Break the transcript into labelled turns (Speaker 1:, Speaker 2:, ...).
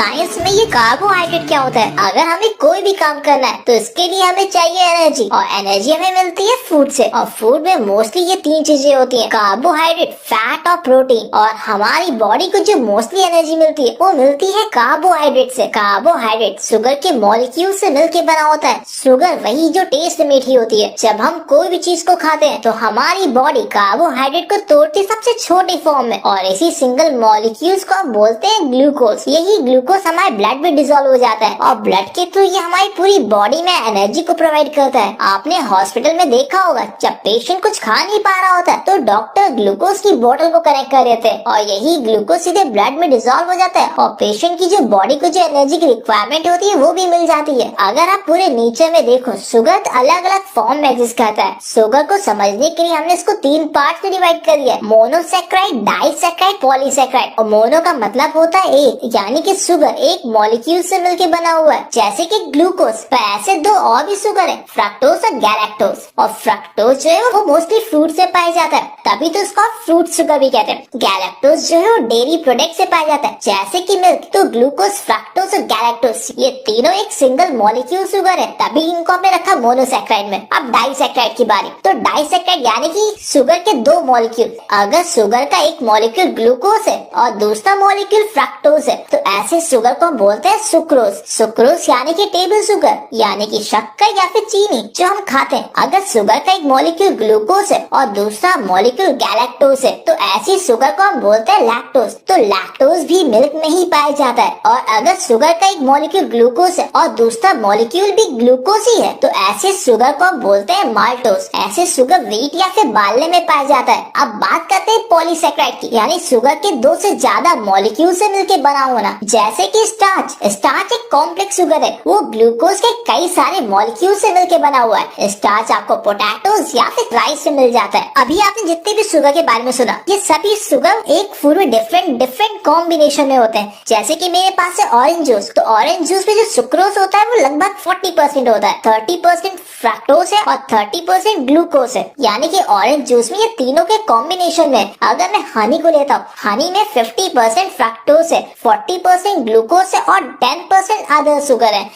Speaker 1: Science में ये carbohydrate क्या होता है। अगर हमें कोई भी काम करना है तो इसके लिए हमें चाहिए एनर्जी, और एनर्जी हमें मिलती है फूड से। और फूड में मोस्टली ये तीन चीजें होती हैं, कार्बोहाइड्रेट, फैट और प्रोटीन। और हमारी बॉडी को जो मोस्टली एनर्जी मिलती है वो मिलती है कार्बोहाइड्रेट से। कार्बोहाइड्रेट शुगर के मॉलिक्यूल से मिलके बना होता है। शुगर वही जो टेस्ट मीठी होती है। जब हम कोई भी चीज को खाते हैं तो हमारी बॉडी कार्बोहाइड्रेट को तोड़ती है सबसे छोटी फॉर्म में, और इसी सिंगल मॉलिक्यूल्स को हम बोलते हैं ग्लूकोज। यही ग्लूकोज हमारे ब्लड में डिसॉल्व हो जाता है और ब्लड के थ्रू ये हमारी पूरी बॉडी में एनर्जी को प्रोवाइड करता है। आपने हॉस्पिटल में देखा होगा जब पेशेंट कुछ खा नहीं पा रहा होता तो डॉक्टर ग्लूकोज की बोतल को कनेक्ट कर देते हैं और यही ग्लूकोज सीधे ब्लड में डिसॉल्व हो जाता है और पेशेंट की जो बॉडी को जो एनर्जी की रिक्वायरमेंट होती है वो भी मिल जाती है। अगर आप पूरे नेचर में देखो, शुगर अलग अलग फॉर्म में एग्जिस्ट करता है। शुगर को समझने के लिए हमने इसको तीन पार्ट में डिवाइड कर दिया है, मोनोसैकेराइड, डाइसैकेराइड, पॉलीसैकेराइड। और मोनो का मतलब होता है एक, यानी कि शुगर एक मॉलिक्यूल से मिलकर बना हुआ है, जैसे कि ग्लूकोज। तो ऐसे दो और भी शुगर है, फ्रक्टोज और गैलेक्टोज। और फ्रक्टोज जो है वो मोस्टली फ्रूट से पाया जाता है, तभी तो उसको फ्रूट शुगर भी कहते हैं। गैलेक्टोज जो है वो डेयरी प्रोडक्ट से पाया जाता है, जैसे कि मिल्क। तो ग्लूकोज, फ्रक्टोज और गैलेक्टोज ये तीनों एक सिंगल मॉलिक्यूल शुगर है, तभी इनको हमने रखा मोनोसैकेराइड में। अब डाइसैकेराइड की बारी। तो डाइसैकेराइड यानी कि शुगर के दो मॉलिक्यूल। अगर शुगर का एक मॉलिक्यूल ग्लूकोज है और दूसरा मॉलिक्यूल फ्रक्टोज है तो ऐसे शुगर को हम बोलते हैं सुक्रोज। सुक्रोज यानी कि टेबल शुगर, यानी कि शक्कर या फिर चीनी जो हम खाते हैं। अगर शुगर का एक मॉलिक्यूल ग्लूकोज है और दूसरा मॉलिक्यूल गैलेक्टोज है तो ऐसी शुगर को हम बोलते हैं लैक्टोज। तो लैक्टोज भी मिल्क में ही पाया जाता है। और अगर शुगर का एक मॉलिक्यूल ग्लूकोज है और दूसरा मॉलिक्यूल भी ग्लूकोज ही है तो ऐसे शुगर को हम बोलते हैं माल्टोज। ऐसे शुगर व्हीट या फिर बार्ले में पाया जाता है। अब बात करते हैं पॉलीसैकेराइड की, यानी शुगर के दो से ज्यादा मॉलिक्यूल से मिलकर बना होना, जैसे कि स्टार्च। स्टार्च एक कॉम्प्लेक्स शुगर है, वो ग्लूकोज के कई सारे मॉलिक्यूल से मिलकर बना हुआ है। स्टार्च आपको पोटैटोज या फिर राइस से मिल जाता है। अभी आपने जितने भी शुगर के बारे में सुना, ये सभी शुगर एक फूड में डिफरेंट कॉम्बिनेशन में होते हैं। जैसे कि मेरे पास है ऑरेंज जूस, तो ऑरेंज जूस में जो सुक्रोज होता है वो लगभग 40% होता है, 30% फ्रक्टोज है और 30% ग्लूकोज है। यानी कि ऑरेंज जूस में ये तीनों के कॉम्बिनेशन में। अगर मैं हनी को लेता हूँ, हनी में 50% फ्रक्टोज है, 40% ग्लूकोज है और 10% अदर शुगर है।